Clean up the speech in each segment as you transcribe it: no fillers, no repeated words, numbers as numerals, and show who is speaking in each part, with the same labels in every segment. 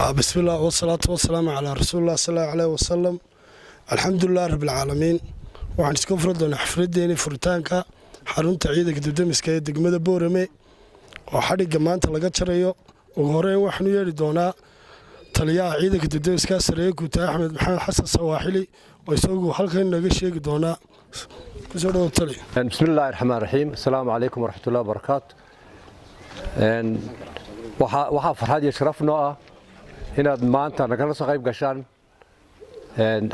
Speaker 1: بسم الله والصلاة والسلام على رسول الله صلى الله عليه وسلم. الحمد لله رب العالمين. waxaan iska furdana xafladeena furitaanka xarunta ciidanka dibdamiska ee degmada Boorame oo xadhiga maanta laga jarayo. ugu horeyn waxaan u yeeri doonaa taliyaha ciidanka dibdamiska Sareeye Guuta Axmed Maxamed Xasan Sawaaxili oo isagu halkan naga sheegi doona. kusoo dhawaad tali.
Speaker 2: Bismillahir Rahmaanir Rahiim. Assalaamu alaykum wa rahmatullahi wa barakaatuh. waxa farxad iyo sharaf noo ah inaad maanta nagala soo qayb gashaan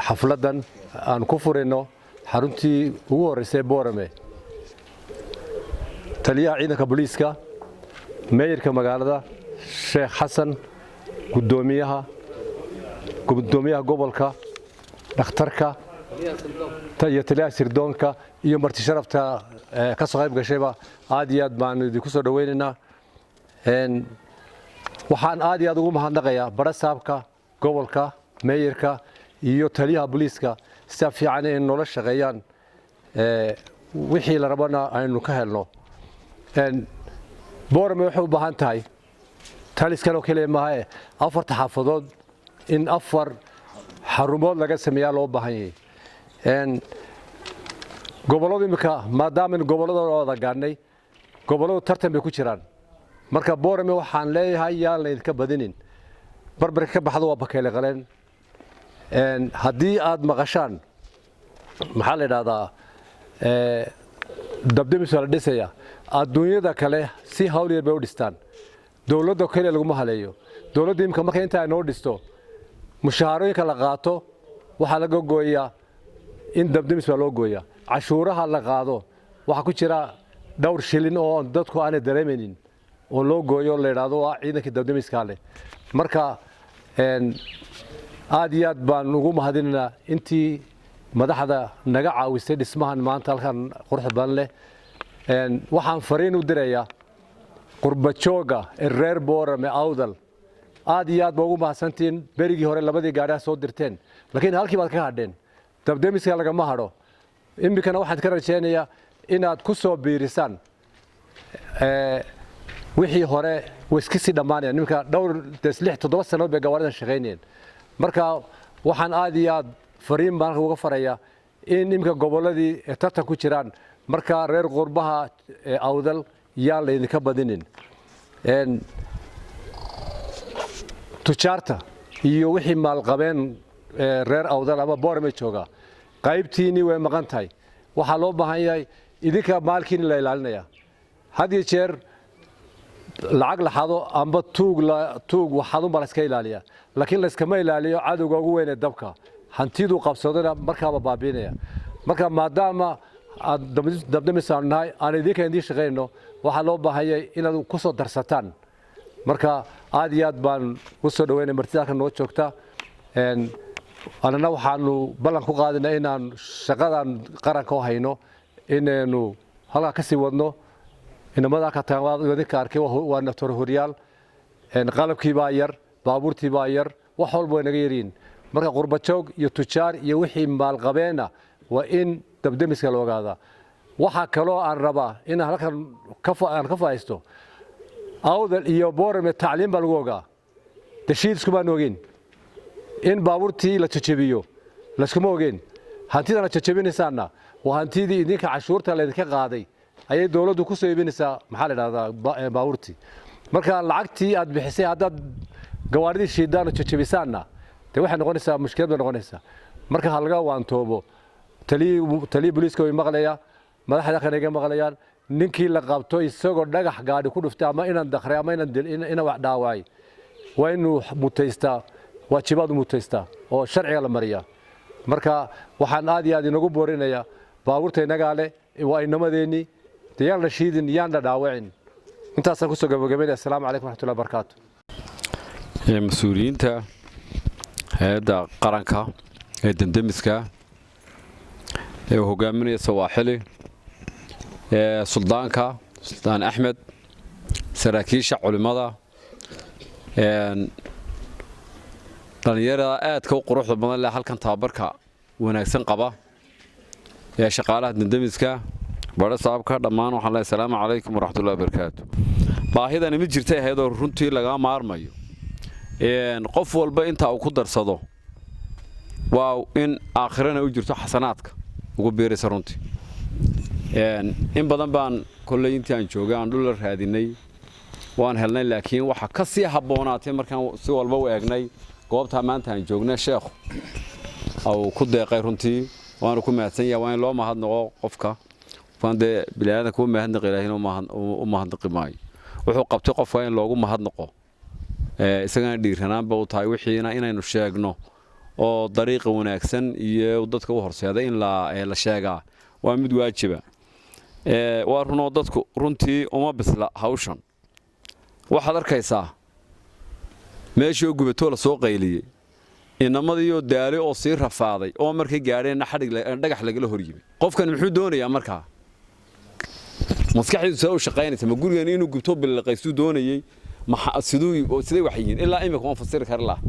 Speaker 2: xafladan aan ku furino xaruntii ugu horeysay Boorame. taliyaha ciidanka booliiska mayorka magaalada Sheekh Xasan gudoomiyaha gobolka dhakhtarka taliyaha sirdoonka iyo marti sharafta ka soo qayb gashayba aad iyo aad baan idinku soo dhaweynaynaa. waxaan aad iyo aad ugu mahadnaqayaa barasaabka gobolka mayorka iyo taliyaha booliiska si fiican in nolol shaqeeyaan wixii la rabana aynu ka helno. Boorame wuxuu u baahan tahay taliskan oo kale ma aha afar xaafadood in afar xarumood laga sameeyo loo baahan yahay. gobolada imika maadaama gobolada wada gaarnay gobolada tartan bay ku jiraan. marka Boorame waxaan leeyahay yaan la idinka badinin barbarka ka baxdo waa bakeele qaleen. haddii aad maqashaan maxaa la yiraahdaa dabdamis la dhisaya adduunyada kale si hawl yar bay u dhistaan. dawladda kale lagu mahaleeyo dawladda imka markay inta ay noo dhisto mushaharooyinka la qaato waxa laga gooyaa in dabdamis loo gooyaa cashuuraha la qaado waxa ku jira dhowr shilin oo dadku aanay dareemaynin oo loo gooyo la yiraahdo waa ciidanka dabdamiska leh. marka aad iyo aad baan ugu mahadinaynaa intii madaxda naga caawisay dhismahan maanta halkan quruxda badan leh. waxaan fariin u dirayaa qurbajooga reer Boorame Awdal aad iyo aad baa ugu mahadsantiin berigii hore labadii gaari soo dirteen laakiin halkii baad ka hadheen dabdamiska lagama hadho. imikana waxaan ka rajeynayaa inaad ku soo biirisaan wixii hore wiskisi dhamaanaya nimka dhowr 6-7 sano bay gawaaridan shaqeynayeen. marka waxaan aad iyo aad fariin baan uga farayaa in imka goboladii tartan ku jiraan marka reer qurbaha Awdal yaa la idinka badinin. tujaarta iyo wixii maal qabeen reer Awdal ama Boorame jooga qaybtiini way maqan tahay. waxaa loo baahan yahay idinka maalkiin la ilaalinaya had iyo jeer lacag la xado amba tuug waxaadu ma la iska ilaaliya laakiin la iska ma ilaaliyo cadowga ugu weyn ee dabka hantidu qabsadana markaaba baabiinaya. marka maadaama dabdamisaanahay aan idinka indii shaqeyno waxa loo baahan yahay inaad ku soo darsataan. marka aad iyo aad baan u soo dhaweynay martida noo joogta. anana waxaanu ballan ku qaadinaa inaan shaqadan qaranka u hayno inaynu halka ka sii wadno. inamada ka taawad wadinka arkay waa naftar horyaal qalabkii baa yar baabuurtii baa yar wax walba way naga yariin. marka qurbajoog iyo tujaar iyo wixii maal qabeena waa in dabdamiska loo gaada. waxa kale oo aan rabaa in halkan ka faa'iisto Awdal iyo Boorame tacliin baa lagu ogaa dashiid isku baan ogeyn in baabuurtii la jajabiyo la iskuma ogeyn hantida la jajabinaysaana waa hantidii idinka cashuurta la idinka qaaday ayay dawladdu ku soo iibinaysaa maxaa la yiraahdaa baabuurtii. marka lacagtii aad bixisay haddaad gawaaridii shiidaan jajabisaana de waxay noqonaysaa mushkilad bay noqonaysaa. marka halga waan toobo taliye booliiska way maqlayaan madaxda kanaga maqlayaan ninkii la qabto isagoo dhagax gaadhi ku dhuftay ama inaan dakhray ama inaan wax dhaaway waa inuu mutaystaa waajibaad mutaystaa oo sharciga la mariyaa. marka waxaan aad iyo aad inagu boorinayaa baabuurta inaga leh waa inamadeeni diyaan la shiidin yaan la dhaawacin. intaasaan ku soo gabagabeynaa. assalaamu calaykum wa rahmatullahi wa barakaatuh.
Speaker 3: mas'uuliyiinta hay'adda qaranka ee damdamiska ee hogaaminaya Sawaaxili suldaanka Sultaan Axmed saraakiisha culimada dhalinyarada aadka u quruxda badan leh halkan tababarka wanaagsan qaba ee shaqaalaha damdamiska barasaabka dhammaan waxaan leeyahay assalaamu calaykum wa rahmatullahi wa barakaatuh. baahidani ma jirtay hay'adda runtii laga maarmayo qof walba inta uu ku darsado waa in aakhirana u jirto xasanaadka ugu biiraysa runtii in badan baan kolley intii aan joogay aan dhul la raadinay waan helnay laakiin waxa ka sii haboonaatay markaan si walba u eegnay goobta maanta aan joognay sheekhu oo ku deeqay runtii waana ku mahadsan yahay waa in loo mahadnaqo qofka fande bilaada ku mahadnaq ilaahay oo mahadnaqi maayo wuxuu qabtay qofka in loogu mahadnaqo isagana dhiiranaanba u tahay wixiina inaynu sheegno oo dariiqa wanaagsan iyo dadka u horseeda in la sheegaa waa mid waajiba waa runoo dadku runtii uma bisla hawshan waxaad arkaysaa meeshii gubatoo la soo qayliyay inamadiioo daali oo sii rafaaday oo markay gaadheen dhagax lagala hor yimid qofkan muxuu doonayaa markaa maskaxdiisu u shaqaynaysa ma gurigan inuu gubto bilaqaysuu doonayay siday wax yihiin ilaa imika waan fasiri kari laha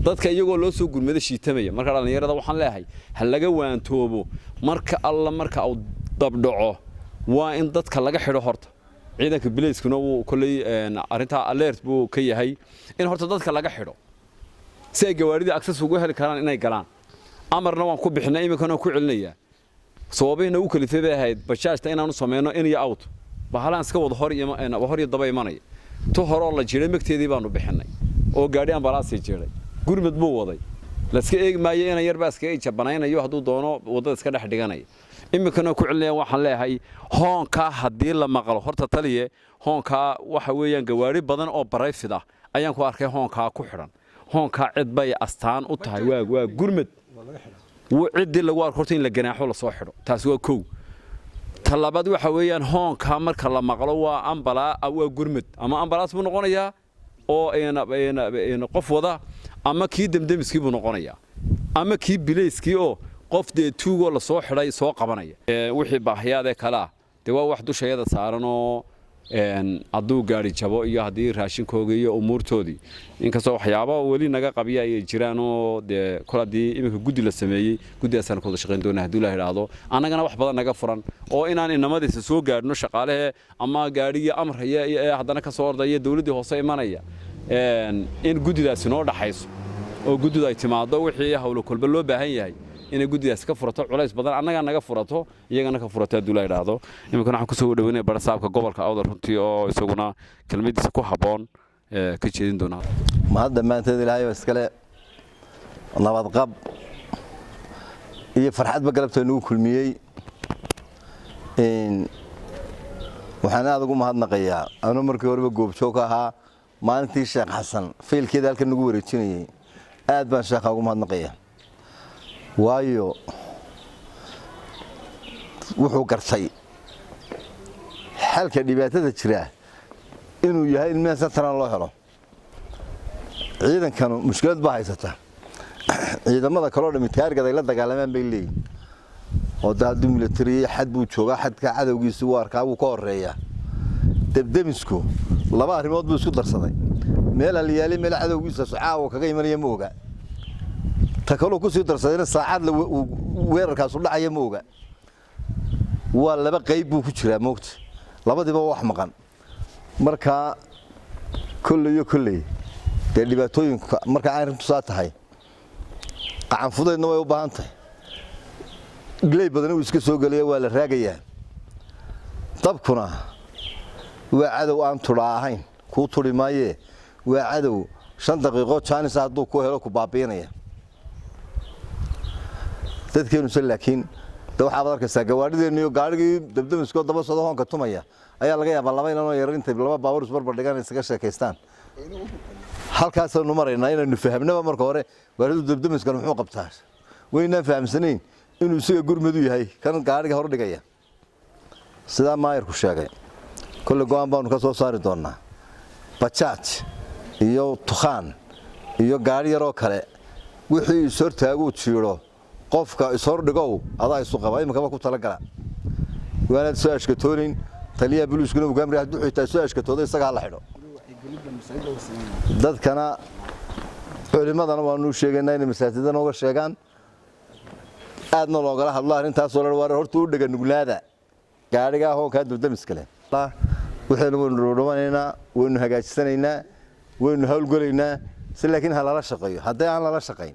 Speaker 3: dadka iyagoo loo soo gurmada shiitamaya marka dhallinyarada waxaan leeyahay ha laga waantoobo marka alla marka uu dabdhaco waa in dadka laga xidho horta ciidanka bilayskuna wuu kolley arrintaa alert buu ka yahay in horta dadka laga xidho si ay gawaarida access ugu heli karaan inay galaan amarna waan ku bixinay imikana ku celinayaa sababina uu kalitay ahayd bajaajta inaanu sameeyno in iyo out bahalaan iska wada hor iyo daba imanay to horo la jiray magteedii baanu bixinay oo gaadhi ambalaas jiray gurmad buu waday la iska eegmaayay in yar baaska ay jabanaynayo haduu doono wadada iska dhex dhiganay imikana ku celinaya waxaan leeyahay hoonka hadii la maqlo horta taliye hoonka waxa weeyaan gawaari badan oo barayfid ah ayaan ku arkay hoonka ku xiran hoonka cid bay astaan u tahay waa gurmad cidii lagu arko in la ganaaxo la soo xidho taas waa koow talabaad waxa weeyaan hoonka marka la maqlo waa gurmad ama ambalaas buu noqonayaa oo qof wada ama kii damdamiskii buu noqonayaa ama kii bilayskii oo qof tuugo la soo xidhay soo qabanaya wixii baahiyaad kala de waa wax dushayada saaran oo hadduu gaari jabo iyo haddii raashinkooga iyo umuurtoodii inkastoo waxyaaba weli naga qabiya ay jiraan oo dee kol haddii iminka guddi la sameeyey guddigaasaan ku wada shaqayn doonaa haddii la idhaahdo annagana wax badan naga furan oo inaan inamadiisa soo gaadhno shaqaalehe ama gaadhigii amraya ee haddana ka soo ordaya dowladdii hoose imanaya in guddidaasi noo dhaxayso oo guddidu ay timaado wixii hawlo kolba loo baahan yahay inay guddidaas ka furato culays badan annaga naga furato iyagana ka furato haddii la idhaahdo iminkana waxaan kusoo dhaweynaya barasaabka gobolka awdal runtii oo isaguna kelmadiisa ku habboon ka jeedin doona
Speaker 4: mahad dhammaanteed ilaahay iskale nabad qab iyo farxadba galabta nagu kulmiyey waxaan aad ugu mahadnaqayaa anuu markii horeba goobjoog ahaa maalintii sheekh xasan fiilkeeda halkan nagu wareejinayay aad baan sheekha ugu mahadnaqayaa waayo wuxuu gartay xalka dhibaatada jira inuu yahay in meel santaran loo helo ciidankanu mushkilad baa haysata ciidamada kaloo dhami taargad ay la dagaalamaan bay leeyihiin oo daaddu military xad buu joogaa xadka cadawgiisu uu arkaa wuu ka horeeyaa debdemisku laba arrimood buu isku darsaday meel aliyaali meel cadawgiisa socaaw kaga imanaya ma oga ta kaloo ku sii darsadayna saacad weerarkaas u dhacaya ma oga waa laba qayb buu ku jiraa moogta labadiiba wax maqan marka kulley dee dhibaatooyinka marka arrintu saa tahay qacan fudaydna way u baahan tahay gley badan uu iska soo galaya waa la raagayaa dabkuna waa cadow aan tula ahayn ku tuli maaye waa cadow 5 daqiiqo chance hadduu ku helo ku baabiinaya dadkeenu laakiin waxa arkaysaa gawaarideenu iyo gaarigii dabdamiskoo daba soo hoonka tumaya ayaa laga yaabaa laba inaan yar inta laba baabuur isbarbar dhigan isaga sheekaystaan halkaas aanu maraynaa inaynu fahamnaba marka hore gaaridu dabdamiskan muxuu qabtaa wayna fahamsanayn inuu isaga gurmadu yahay kan gaariga hor dhigaya sida maayirku sheegay kullu go'aan baan ka soo saari doonaa bajaaj iyo tukhaan iyo gaari yar oo kale wixii soo taagu jiiro qofka isor dhigow adaa isu qaba imika ku tala gala waana soo ashkatoonin taliya booliiskuna uu gaamri hadduu xitaa soo ashkatooday isaga la xidho dadkana culimadana waanu sheegaynaa in masaajidana uga sheegaan aadna loogala hadlo arrintaas oo war horta u dhaga nuglaada gaariga hoonka dabdamiska leh waxaynu dhawanaynaa waynu hagaajisanaynaa waynu hawlgalaynaa si laakiin ha lala shaqeeyo haddii aan lala shaqayn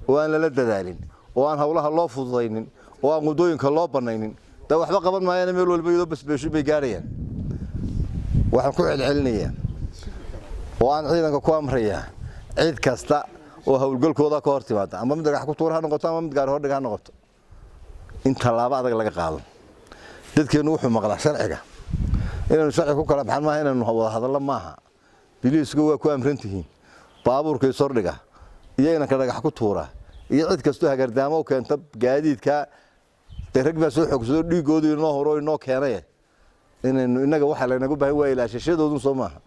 Speaker 4: oo aan lala dadaalin oo aan hawlaha loo fududaynin oo aan wadooyinka loo banaynin da waxba qaban maayaan meel walba iyadoo basbeesho bay gaarayaan waxaan ku celcelinayaa oo aan ciidanka ku amrayaa cid kasta oo hawlgalkooda ka hor timaada ama mid dhagax ku tuur ha noqoto ama mid gaar hor dhig ha noqoto inta laaba adag laga qaado dadkeenu wuxuu maqlaa sharciga inaynu sharci ku kala baxan maaha inaynu wada hadallo maaha biliisku waa ku amrantihiin baabuurka sordhiga iyo inanka dhagax ku tuura iyo cid kastoo hagardaamo u keenta gaadiidka rag baa soo xogsado dhiigoodu inoo horo inoo keenay inaynu inaga waxa laynagu baahan waa ilaashashadoodu soo maaha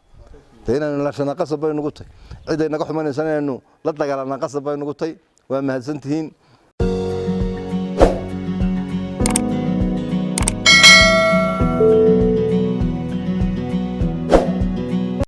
Speaker 4: inaynu ilaashana qasab bay nagu tahay cid ay naga xumanaysan inaynu la dagaalanaa qasab bay nagu tahay waa mahadsantihiin